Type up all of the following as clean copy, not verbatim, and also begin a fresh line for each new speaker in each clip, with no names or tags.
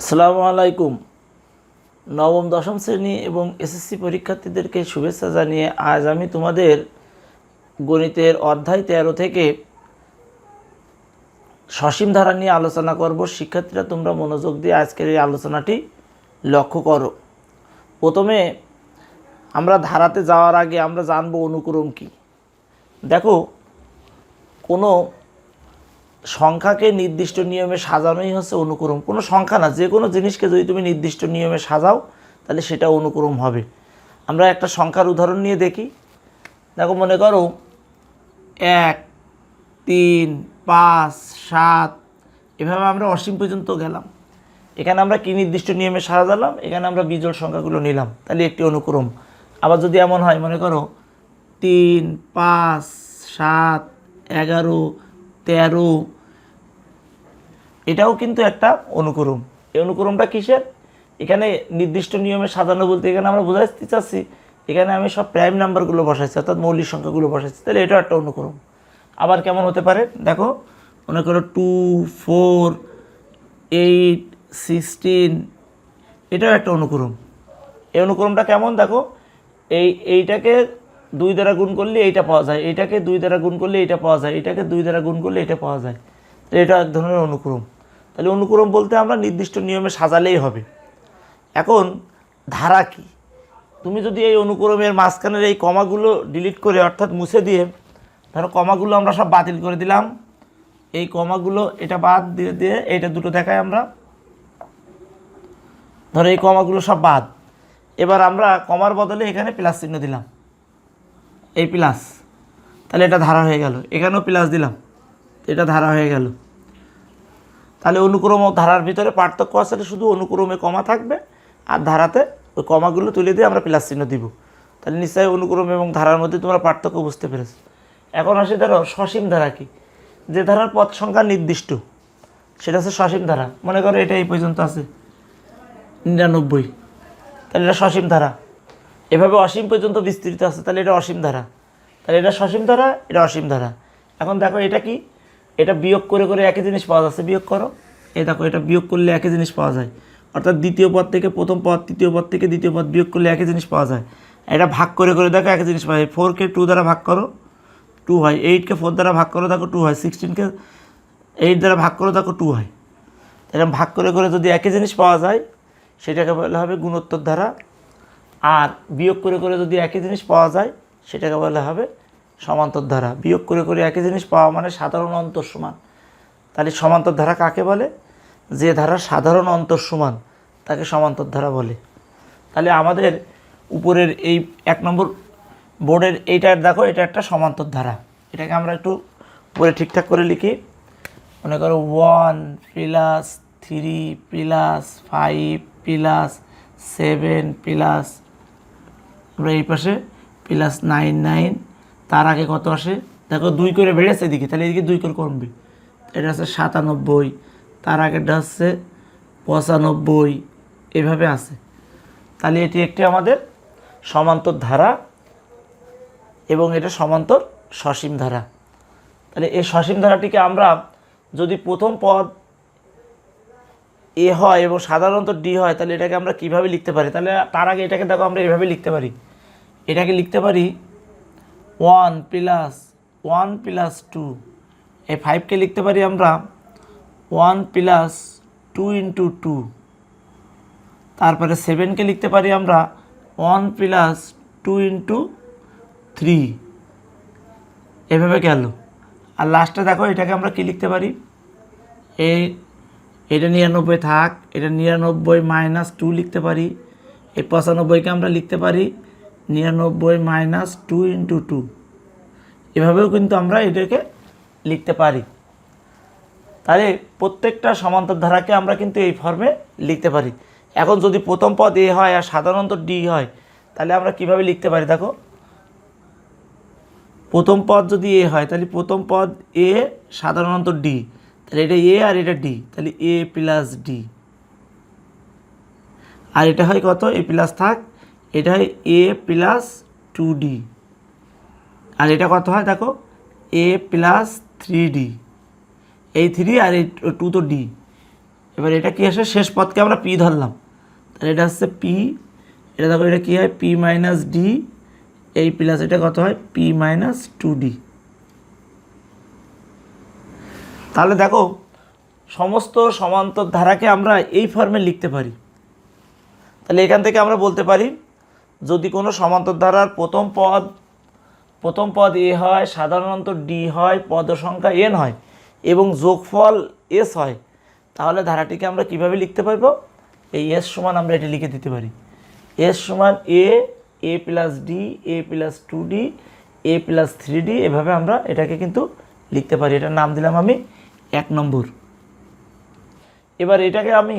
আসসালামু আলাইকুম। নবম দশম শ্রেণী এবং এসএসসি পরীক্ষার্থীদেরকে শুভেচ্ছা জানিয়ে আজ আমি তোমাদের গণিতের অধ্যায় 13 থেকে সসীম ধারা নিয়ে আলোচনা করব। শিক্ষার্থীরা তোমরা মনোযোগ দিয়ে আজকের এই আলোচনাটি লক্ষ্য করো। প্রথমে আমরা ধারাতে যাওয়ার আগে আমরা জানব অনুক্রম কী। দেখো, কোনো সংখ্যাকে নির্দিষ্ট নিয়মে সাজানোই হচ্ছে অনুক্রম। কোনো সংখ্যা না, যে কোনো জিনিসকে যদি তুমি নির্দিষ্ট নিয়মে সাজাও তাহলে সেটা অনুক্রম হবে। আমরা একটা সংখ্যার উদাহরণ নিয়ে দেখি। দেখো, মনে করো 1, 3, 5, 7 এভাবে আমরা অসীম পর্যন্ত গেলাম। এখানে আমরা কি নির্দিষ্ট নিয়মে সাজালাম? এখানে আমরা বিজোড় সংখ্যাগুলো নিলাম, তাহলে একটি অনুক্রম। আবার যদি এমন হয়, মনে করো 3, 5, 7, 11, 13, এটাও কিন্তু একটা অনুক্রম। এই অনুক্রমটা কিসের? এখানে নির্দিষ্ট নিয়মে সাজানো বলতে এখানে আমরা বোঝাতে চাচ্ছি এখানে আমি সব প্রাইম নাম্বারগুলো বসাইছি, অর্থাৎ মৌলিক সংখ্যাগুলো বসাইছি, তাহলে এটাও একটা অনুক্রম। আবার কেমন হতে পারে দেখো, মনে করো 2, 4, 8, 16, এটাও একটা অনুক্রম। এই অনুক্রমটা কেমন দেখো, এইটাকে 2 দ্বারা গুণ করলে এইটা পাওয়া যায়, এইটাকে 2 দ্বারা গুণ করলে এইটা পাওয়া যায়, এটাকে 2 দ্বারা গুণ করলে এটা পাওয়া যায়। তো এটা এক ধরনের অনুক্রম। তাহলে অনুক্রম বলতে আমরা নির্দিষ্ট নিয়মে সাজালেই হবে। এখন ধারা কি? তুমি যদি এই অনুক্রমের মাঝখানের এই কমাগুলো ডিলিট করে, অর্থাৎ মুছে দিয়ে, ধরো কমাগুলো আমরা সব বাতিল করে দিলাম, এই কমাগুলো এটা বাদ দিয়ে দিয়ে এইটা দুটো দেখায় আমরা, ধরো এই কমাগুলো সব বাদ। এবার আমরা কমার বদলে এখানে প্লাস চিহ্ন দিলাম, এই প্লাস, তাহলে এটা ধারা হয়ে গেল। এখানেও প্লাস দিলাম, এটা ধারা হয়ে গেল। তাহলে অনুক্রম ও ধারার ভিতরে পার্থক্য আছে, শুধু অনুক্রমে কমা থাকবে আর ধারাতে ওই কমাগুলো তুলে দিয়ে আমরা প্লাস চিহ্ন দিব। তাহলে নিশ্চয়ই অনুক্রম এবং ধারার মধ্যে তোমরা পার্থক্য বুঝতে পেরেছো। এখন আসে ধরো সসীম ধারা কি? যে ধারার পদ সংখ্যা নির্দিষ্ট, সেটা হচ্ছে সসীম ধারা। মনে করো এটা এই পর্যন্ত আছে 99, তাহলে এটা সসীম ধারা। এভাবে অসীম পর্যন্ত বিস্তৃত আছে, তাহলে এটা অসীম ধারা। তাহলে এটা সসীম ধারা, এটা অসীম ধারা। এখন দেখো এটা কি? এটা বিয়োগ করে করে একই জিনিস পাওয়া যাচ্ছে। বিয়োগ করো, এই দেখো এটা বিয়োগ করলে একই জিনিস পাওয়া যায়। অর্থাৎ দ্বিতীয় পদ থেকে প্রথম পদ, তৃতীয় পদ থেকে দ্বিতীয় পদ বিয়োগ করলে একই জিনিস পাওয়া যায়। এটা ভাগ করে করে দেখো একই জিনিস পাওয়া যায়। 4কে 2 দ্বারা ভাগ করো, 2 হয়। 8কে 4 দ্বারা ভাগ করো, দেখো 2 হয়। 16কে 8 দ্বারা ভাগ করো, দেখো 2 হয়। এরকম ভাগ করে করে যদি একই জিনিস পাওয়া যায় সেটাকে বলা হবে গুণোত্তর ধারা। আর বিয়োগ করে করে যদি একই জিনিস পাওয়া যায় সেটাকে বলা হবে সমান্তর ধারা। বিয়োগ করে করে একই জিনিস পাওয়া মানে সাধারণ অন্তর সমান। তাহলে সমান্তর ধারা কাকে বলে? যে ধারা সাধারণ অন্তর সমান তাকে সমান্তর ধারা বলে। তাহলে আমাদের উপরের এই 1 নম্বর বোর্ডের এইটার দেখো, এটা একটা সমান্তর ধারা। এটাকে আমরা একটু উপরে ঠিকঠাক করে লিখি। মনে করো 1 + 3 + 5 + 7 + আমরা এই পাশে +9 তার আগে কত আসে দেখো, 2 করে বেড়েছে এদিকে, তাহলে এদিকে 2 করে কমবে। এটা হচ্ছে 97, তার আগেরটা হচ্ছে 95, এভাবে আছে। তাহলে এটি একটি আমাদের সমান্তর ধারা এবং এটা সমান্তর সসীম ধারা। তাহলে এই সসীম ধারাটিকে আমরা যদি প্রথম পদ এ হয় এবং সাধারণত ডি হয়, তাহলে এটাকে আমরা কিভাবে লিখতে পারি? তাহলে তার আগে এটাকে দেখো আমরা এভাবে লিখতে পারি। এটাকে লিখতে পারি 1 + 1 + 2। এই 5কে লিখতে পারি আমরা 1 + 2 × 2। তারপরে 7কে লিখতে পারি আমরা 1 + 2 × 3। এভাবে গেল। আর লাস্টে দেখো এটাকে আমরা কি লিখতে পারি? এটা 99 থাক, এটা 99 - 2 লিখতে পারি। এই 95কে আমরা লিখতে পারি 99 - 2 × 2। এভাবেও কিন্তু আমরা এটাকে লিখতে পারি। তাহলে প্রত্যেকটা সমান্তর ধারাকে আমরা কিন্তু এই ফর্মে লিখতে পারি। এখন যদি প্রথম পদ এ হয় আর সাধারণত ডি হয়, তাহলে আমরা কিভাবে লিখতে পারি? দেখো, প্রথম পদ যদি এ হয় তাহলে প্রথম পদ এ সাধারণত ডি, তাহলে এটা এ আর এটা ডি, তাহলে a + d। আর এটা হয় কত? a প্লাস থাক, এটা হয় a + 2d। আর এটা কত হয় দেখো, a + 3d। এই 3 আর এই 2 তো d, এবার এটা কি আসে, শেষ পদকে আমরা পি ধরলাম, তাহলে এটা হচ্ছে পি, এটা দেখো এটা কী হয় পি মাইনাস ডি, এই প্লাস এটা কত হয় পি মাইনাস 2d। তাহলে দেখো সমস্ত সমান্তর ধারাকে আমরা এই ফর্মে লিখতে পারি। তাহলে এখান থেকে আমরা বলতে পারি যদি কোনো সমান্তর ধারার প্রথম পদ এ হয়, সাধারণত ডি হয়, পদ সংখ্যা এন হয় এবং যোগফল এস হয়, তাহলে ধারাটিকে আমরা কিভাবে লিখতে পারবো, এই এস সমান আমরা এটি লিখে দিতে পারি, এস সমান A plus D, A plus 2d, A plus 3d, এভাবে আমরা এটাকে কিন্তু লিখতে পারি। এটার নাম দিলাম আমি 1 নম্বর। এবার এটাকে আমি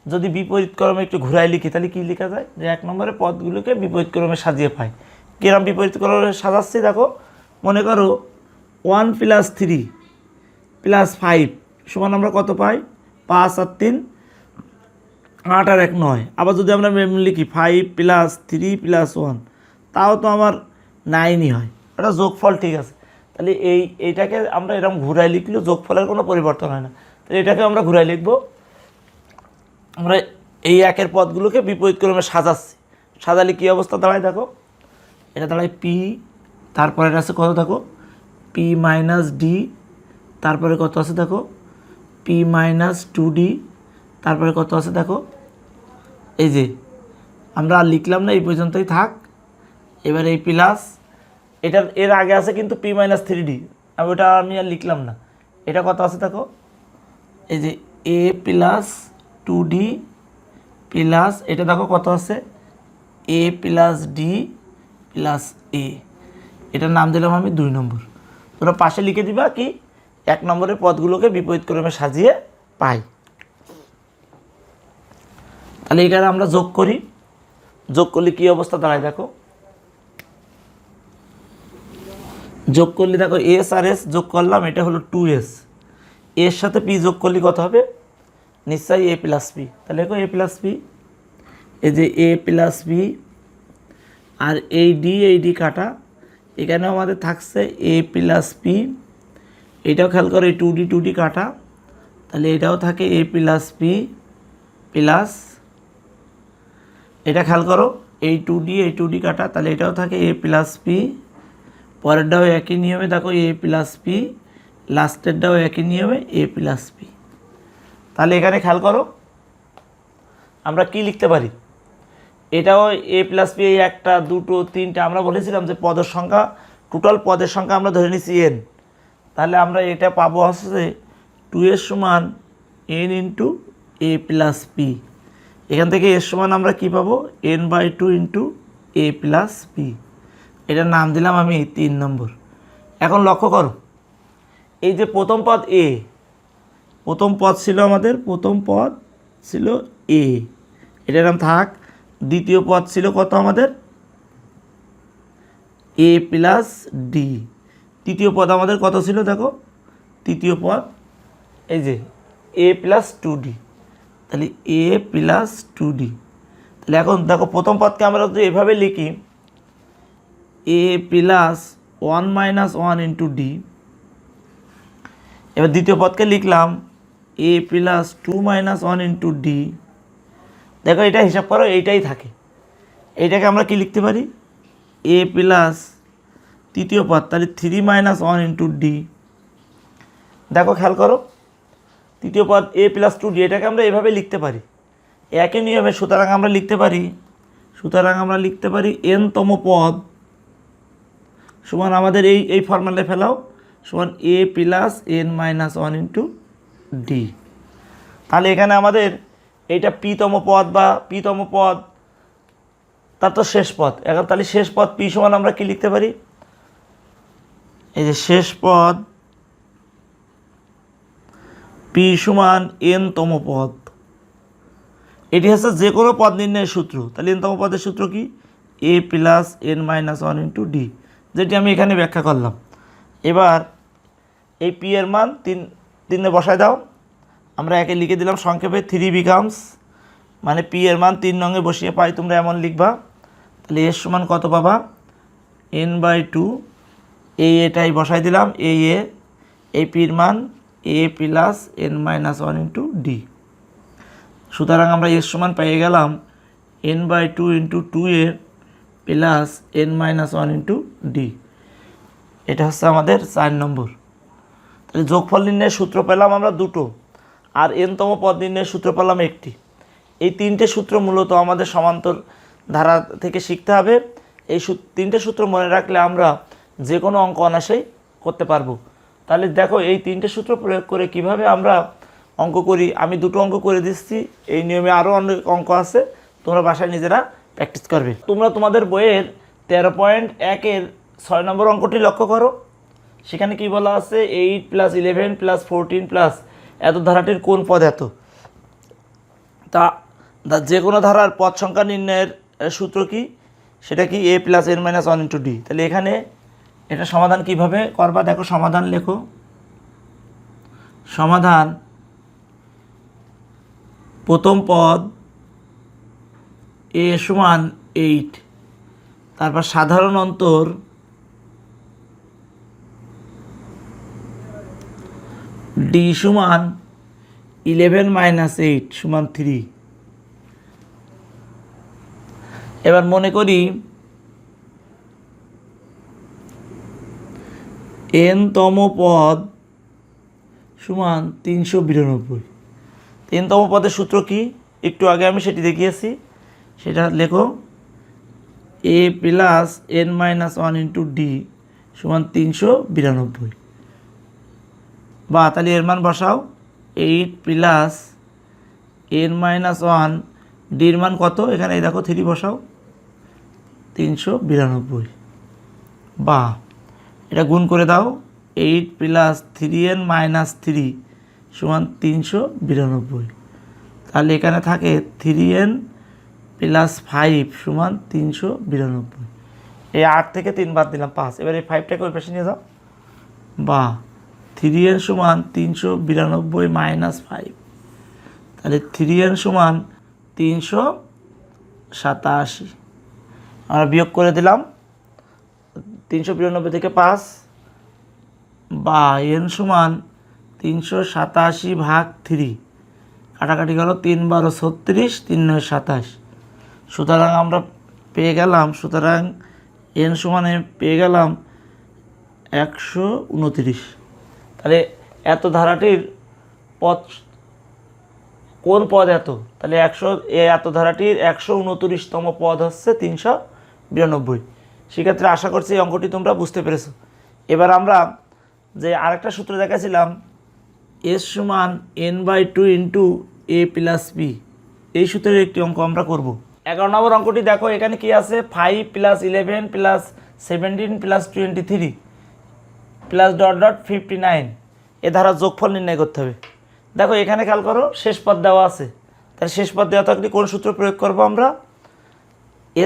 যদি বিপরীত ক্রমে একটু ঘুরাই লিখি তাহলে কী লেখা যায়, যে 1 নম্বরের পদগুলোকে বিপরীত ক্রমে সাজিয়ে পাই। কিরম বিপরীত ক্রমে সাজাচ্ছি দেখো, মনে করো 1 + 3 + 5 সমান আমরা কত পাই, 5 আর 3 8 আর 1 9। আবার যদি আমরা লিখি 5 + 3 + 1, তাও তো আমার 9ই হয়, এটা যোগফল ঠিক আছে। তাহলে এইটাকে আমরা এরকম ঘুরাই লিখলেও যোগফলের কোনো পরিবর্তন হয় না। তাহলে এটাকে আমরা ঘুরাই লিখব, আমরা এই একের পদগুলোকে বিপরীত ক্রমে সাজাচ্ছি, সাজালে কী অবস্থা দাঁড়ায় দেখো, এটা দাঁড়ায় পি, তারপরে এটা আছে কত দেখো পি মাইনাস ডি, তারপরে কত আছে দেখো পি মাইনাস 2d, তারপরে কত আছে দেখো, এই যে আমরা আর লিখলাম না, এই পর্যন্তই থাক। এবার এই প্লাস এর আগে আছে কিন্তু পি মাইনাস 3d, ওটা আমি আর লিখলাম না। এটা কত আছে দেখো, এই যে এ প্লাস 2d প্লাস এটা দেখো কত আছে এ প্লাস ডি প্লাস এ, এটার নাম দিলাম আমি 2 নম্বর। তোমরা পাশে লিখে দিবা কি 1 নম্বরের পদগুলোকে বিপরীত ক্রমে সাজিয়ে পাই। তাহলে এখানে আমরা যোগ করি, যোগ করলে কী অবস্থা দাঁড়ায় দেখো, যোগ করলে দেখো এস আর এস যোগ করলাম, এটা হলো 2s, এর সাথে পি যোগ করলে কত হবে নিশ্চয়ই এ প্লাস পি। তাহলে দেখো এ প্লাস পি, এই যে এ প্লাস পি, আর এই ডি কাটা, এখানেও আমাদের থাকছে এ প্লাস পি, এটাও খেয়াল করো এই 2d কাটা, তাহলে এটাও থাকে এ প্লাস পি প্লাস, এটা খেয়াল করো এই 2d কাটা, তাহলে এটাও থাকে এ প্লাস পি, পরেরটাও একই নিয়মে দেখো এ প্লাস পি, লাস্টেরটাও একই নিয়মে এ প্লাস পি। তাহলে এখানে খেয়াল করো আমরা কি লিখতে পারি, এটাও এ প্লাস পি, এই 1 2 3 আমরা বলেছিলাম যে পদের সংখ্যা, টোটাল পদের সংখ্যা আমরা ধরে নিচ্ছি n, তাহলে আমরা এটা পাবো হচ্ছে 2s সমান n ইন্টু এ প্লাস পি। এখান থেকে এর সমান আমরা কি পাবো n/2 ইন্টু এ প্লাস পি, এটার নাম দিলাম আমি 3 নম্বর। এখন লক্ষ্য করো এই যে প্রথম পদ এ, প্রথম পদ ছিল আমাদের, প্রথম পদ ছিল এ, এটার নাম থাক। দ্বিতীয় পদ ছিল কত আমাদের এ প্লাস ডি, তৃতীয় পদ আমাদের কত ছিল দেখো, তৃতীয় পদ এই যে এ প্লাস 2d, তাহলে এ প্লাস 2d। তাহলে এখন দেখো প্রথম পদকে আমরা যদি এভাবে লিখি এ প্লাস 1 মাইনাস 1 ইন্টু ডি, এবার দ্বিতীয় পদকে লিখলাম এ প্লাস 2 মাইনাস 1 ইন্টু ডি। দেখো এটা হিসাব করো এইটাই থাকে, এইটাকে আমরা কি লিখতে পারি এ প্লাস তৃতীয় পদ, তাহলে 3 মাইনাস 1 ইন্টু ডি। দেখো খেয়াল করো তৃতীয় পদ এ প্লাস 2d, এটাকে আমরা এভাবে লিখতে পারি একই নিয়মে। সুতরাং আমরা লিখতে পারি n-তম পদ সমান আমাদের এই ফর্মুলা ফেলাও সমান A plus n minus 1 into D. তাহলে এখানে আমাদের এইটা p-তম পদ বা p-তম পদ, তার তো শেষ পদ। এখন তাহলে শেষ পদ p সমান আমরা কি লিখতে পারি, এই যে শেষ পদ p সমান n-তম পদ, এটি হচ্ছে যে কোনো পদ নির্ণয়ের সূত্র। তাহলে n-তম পদের সূত্র কি A plus n minus 1 into D, যেটি আমি এখানে ব্যাখ্যা করলাম। এবার এই p এর মান 3 বসায় দাও, আমরা একে লিখে দিলাম সংক্ষেপে 3 বিকামস, মানে p এর মান 3 নঙে বসিয়ে পাই তোমরা এমন লিখবা। তাহলে এর সমান কত পাবা n/2, এটাই বসাই দিলাম এই p এর মান A plus n minus 1 into D. সুতরাং আমরা এর সমান পেয়ে গেলাম n/2 into 2a plus n-1 into D. এটা হচ্ছে আমাদের 4 নম্বর। তাহলে যোগফল নির্ণয়ের সূত্র পেলাম আমরা দুটো, আর n-তম পদ নির্ণয়ের সূত্র পেলাম একটি। এই তিনটে সূত্র মূলত আমাদের সমান্তর ধারা থেকে শিখতে হবে। এই তিনটে সূত্র মনে রাখলে আমরা যে কোনো অঙ্ক অনায়াসেই করতে পারবো। তাহলে দেখো এই তিনটে সূত্র প্রয়োগ করে কিভাবে আমরা অঙ্ক করি। আমি দুটো অঙ্ক করে দিচ্ছি, এই নিয়মে আরও অনেক অঙ্ক আছে, তোমরা বাসায় নিজেরা প্র্যাকটিস করবে। তোমরা তোমাদের বইয়ের 13.1-এর 6 নম্বর অঙ্কটি লক্ষ্য করো। সেখানে কি বলা আছে, 8 + 11 + 14 প্লাস এত ধারাটির কোন পদ এত। তা যে কোনো ধারার পদ সংখ্যা নির্ণয়ের সূত্র কি, সেটা কি a + n-1 ইন্টু ডি। তাহলে এখানে এটা সমাধান কিভাবে করবা দেখো, সমাধান লেখো। সমাধান, প্রথম পদ a সমান 8, তারপর সাধারণ অন্তর d সমান 11 - 8 সমান 3। এবার মনে করি n-তম পদ সমান 392। 3-তম পদের সূত্র কি, একটু আগে আমি সেটি দেখিয়েছি, সেটা লেখো a + n-1 ইন্টু ডি সমান 392। বা তাহলে এর মান বসাও, 8 + n-1, ডির মান কত, এখানে এই দেখো 3 বসাও, 392। বা এটা গুণ করে দাও, 8 + 3n - 3 সমান 392। তাহলে এখানে থাকে 3n + 5 সমান 392। এই 8 থেকে 3 বাদ দিলাম 5। এবার এই 5টাকে ওই পাশে নিয়ে যাও। বা 3n সমান 392 - 5, তাহলে 3n সমান 387। আমরা বিয়োগ করে দিলাম 392 থেকে 5, বা n সমান 387/3, কাটাকাটি গেল 3 × 12 = 36, 3 × 9 = 27। সুতরাং আমরা পেয়ে গেলাম, সুতরাং n সমানে পেয়ে গেলাম 129। তাহলে এত ধারাটির পদ কোন পদ এত, তাহলে এত ধারাটির 129তম পদ হচ্ছে 392। সেক্ষেত্রে আশা করছি এই অঙ্কটি তোমরা বুঝতে পেরেছো। এবার আমরা যে আরেকটা সূত্র দেখাছিলাম, s সমান n/2 ইন্টু a + b, এই সূত্রের একটি অঙ্ক আমরা করব। 11 নম্বর অঙ্কটি দেখো, এখানে কি আছে, 5 + 11 + 17 + 23 + ... 59, এ ধারা যোগফল নির্ণয় করতে হবে। দেখো এখানে খেয়াল করো, শেষ পদ দেওয়া আছে। তাহলে শেষ পদ দেওয়া থাকলে কোন সূত্র প্রয়োগ করব আমরা,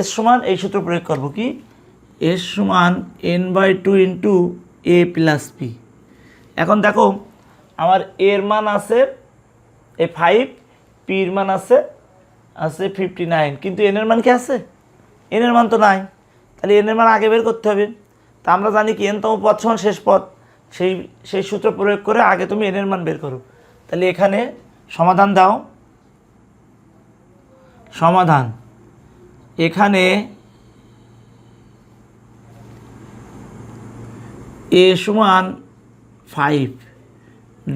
s সমান এই সূত্র প্রয়োগ করব কি, s সমান n/2 ইন্টু a + b। এখন দেখো আমার এর মান আছে এই 5, পির মান আছে 59, কিন্তু এনের মান কি আছে, এনের মান তো নাই। তাহলে এনের মান আগে বের করতে হবে। তা আমরা জানি কি n-তম পদ সমান শেষ পদ, সেই সূত্র প্রয়োগ করে আগে তুমি এনের মান বের করো। তাহলে এখানে সমাধান দাও। সমাধান, এখানে a সমান 5,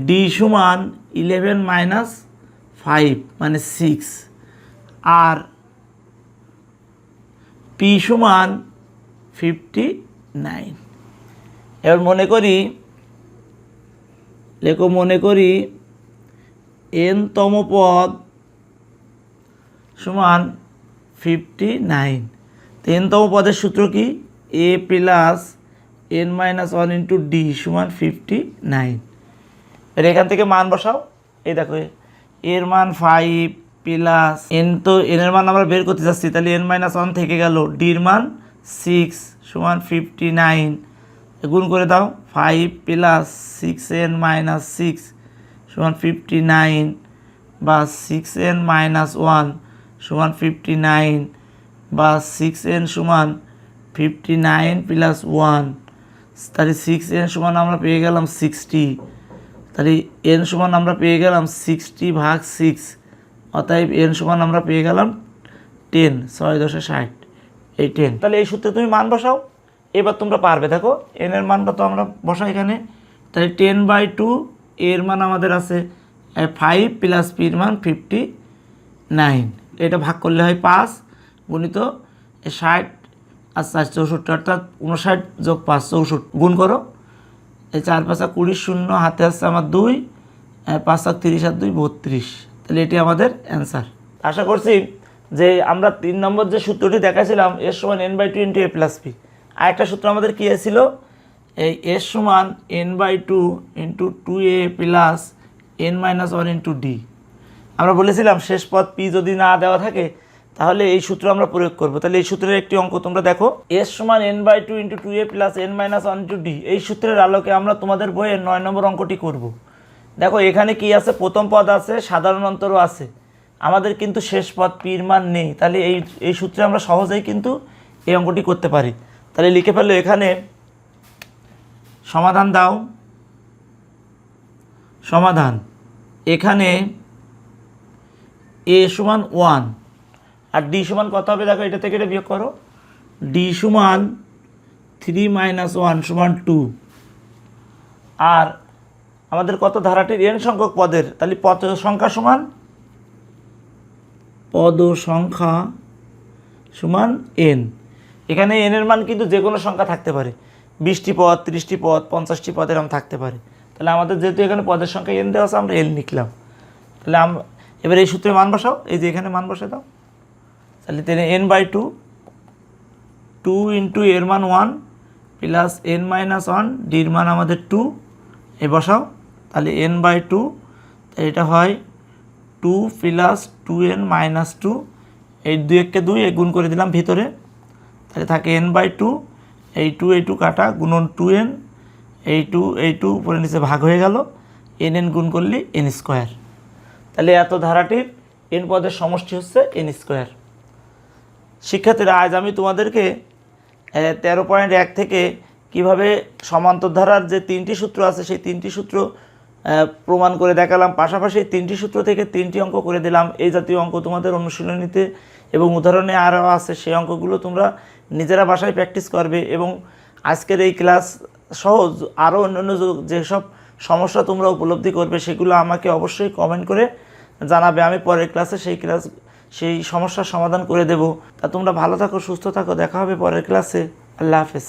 d সমান 11 - 5 মানে 6, আর p সমান 59। এবার মনে করি, লেখো, মনে করি n-তম পদ সমান 59। তো n-তম পদের সূত্র কি, a + n-1 ইন্টু ডি সমান 59। এর এখান থেকে মান বসাও। এই দেখো এর মান 5 প্লাস n, তো এর মান আমরা বের করতে যাচ্ছি, তাহলে n-1 থেকে গেল, ডির মান 6 সমান 59। গুণ করে দাও, 5 + 6n - 6 সমান 59, বা 6n-1 সমান 59, বা 6n সমান 59 + 1, তাহলে 6n সমান আমরা পেয়ে গেলাম 60। তাহলে n সমান আমরা পেয়ে গেলাম 60/6, অতএব এন সমান আমরা পেয়ে গেলাম 10, 6 10 60, এই 10। তাহলে এই সূত্রে তুমি মান বসাও, এবার তোমরা পারবে। দেখো এন এর মানটা তো আমরা বসাই এখানে, তাহলে 10/2 এর মান আমাদের আছে 5 প্লাস পির মান 59, এটা ভাগ করলে হয় 5 গুণিত 60 আর 4 64, অর্থাৎ 59 যোগ 5 64, গুণ করো, এই 4 5 20, শূন্য হাতে আসছে আমার 2, 5 30 আর 2 32, তাহলে এটি আমাদের অ্যান্সার। আশা করছি যে আমরা 3 নম্বর যে সূত্রটি দেখাছিলাম এস সমান n/2 ইন্টু এ প্লাস পি, আর একটা সূত্র আমাদের কী ছিল, এই এস সমান n/2 into 2a plus n-1 into D. আমরা বলেছিলাম শেষ পদ পি যদি না দেওয়া থাকে তাহলে এই সূত্র আমরা প্রয়োগ করব। তাহলে এই সূত্রের একটি অঙ্ক তোমরা দেখো, এস সমান n/2 into 2a plus n-1 into D. এই সূত্রের আলোকে আমরা তোমাদের বইয়ের 9 নম্বর অঙ্কটি করব। দেখো এখানে কি আছে, প্রথম পদ আছে, সাধারণ অন্তরও আছে, আমাদের কিন্তু শেষ পদ পির মান নেই। তাহলে এই সূত্রে আমরা সহজেই কিন্তু এই অঙ্কটি করতে পারি। তাহলে লিখে ফেললো, এখানে সমাধান দাও, সমাধান, এখানে এ সমান 1 আর ডি সমান কত হবে, দেখো এটা থেকে এটা বিয়োগ করো, ডি সমান 3 - 1 সমান 2, আর আমাদের কত ধারাটির n সংখ্যক পদের, তাহলে পদ সংখ্যা সমান n। এখানে n এর মান কিন্তু যে কোনো সংখ্যা থাকতে পারে, 20টি পদ, 30টি পদ, 50টি পদ এরকম থাকতে পারে। তাহলে আমাদের যেহেতু এখানে পদের সংখ্যা n দেওয়া আছে, আমরা n লিখলাম। তাহলে এবার এই সূত্রে মান বসাও, এই যে এখানে মান বসে দাও, তাহলে n/2 2 ইন্টু এর মান 1 প্লাস n-1 ডির মান আমাদের 2, এই বসাও, তাহলে n/2, তাই এটা হয় 2 প্লাস 2n-2, এই 2 1 কে 2, এই গুণ করে দিলাম ভিতরে, তাহলে থাকে n/2, এই 2 এই 2 কাটা, গুণন 2n, এই 2 উপরে নিচে ভাগ হয়ে গেল, n গুণ করলে n²। তাহলে এত ধারাটির n পদের সমষ্টি হচ্ছে n²। শিক্ষার্থীরা, আজ আমি তোমাদেরকে 13.1 থেকে কিভাবে সমান্তর ধারার যে 3টি সূত্র আছে সেই 3টি সূত্র প্রমাণ করে দেখালাম, পাশাপাশি 3টি সূত্র থেকে 3টি অঙ্ক করে দিলাম। এই জাতীয় অঙ্ক তোমাদের অনুশীলনীতে এবং উদাহরণে আরও আছে, সেই অঙ্কগুলো তোমরা নিজেরা বাসায় প্র্যাকটিস করবে। এবং আজকের এই ক্লাস সহ আরও অন্যান্য যেসব সমস্যা তোমরা উপলব্ধি করবে সেগুলো আমাকে অবশ্যই কমেন্ট করে জানাবে, আমি পরের ক্লাসে সেই সমস্যার সমাধান করে দেব। তা তোমরা ভালো থাকো, সুস্থ থাকো, দেখা হবে পরের ক্লাসে। আল্লাহ হাফেজ।